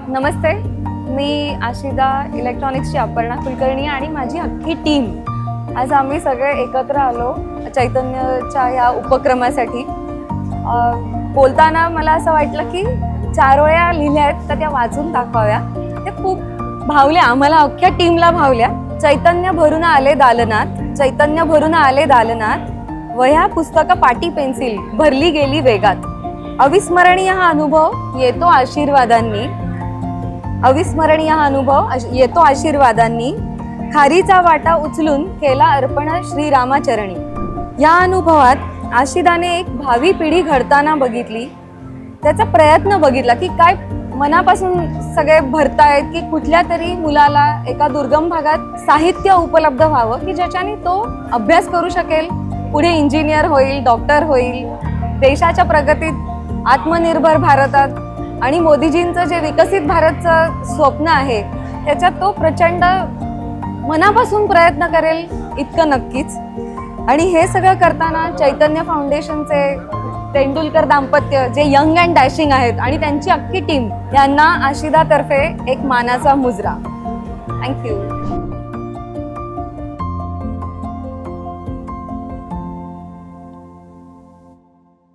नमस्ते, मी आशिदा इलेक्ट्रॉनिक्सची अपर्णा कुलकर्णी आणि माझी अख्खी टीम आज आम्ही सगळे एकत्र आलो चैतन्यच्या या उपक्रमासाठी। बोलताना मला असं वाटलं की 4 ओळ्या लिहिल्या आहेत तर त्या वाचून दाखवाव्या। ते खूप भावल्या, आम्हाला अख्ख्या टीमला भावल्या। चैतन्य भरून आले दालनात, चैतन्य भरून आले दालनात, वह्या पुस्तकं पाटी पेन्सिल भरली गेली वेगात। अविस्मरणीय हा अनुभव येतो आशीर्वादांनी, अविस्मरणीय हा अनुभव येतो आशीर्वादांनी, खारीचा वाटा उचलून केला अर्पण श्रीरामाचरणी। या अनुभवात आशिदाने एक भावी पिढी घडताना बघितली, त्याचा प्रयत्न बघितला की काय मनापासून सगळे भरतायत की कुठल्या तरी मुलाला एका दुर्गम भागात साहित्य उपलब्ध व्हावं की ज्याच्याने तो अभ्यास करू शकेल, पुढे इंजिनियर होईल, डॉक्टर होईल, देशाच्या प्रगतीत आत्मनिर्भर भारतात आणि मोदीजींचं जे विकसित भारतचं स्वप्न आहे त्याच्यात तो प्रचंड मनापासून प्रयत्न करेल इतकं नक्कीच। आणि हे सगळं करताना चैतन्य फाउंडेशनचे तेंडुलकर दाम्पत्य जे यंग अँड डॅशिंग आहेत आणि त्यांची अख्खी टीम यांना आशिदातर्फे एक मानाचा मुजरा। थँक्यू।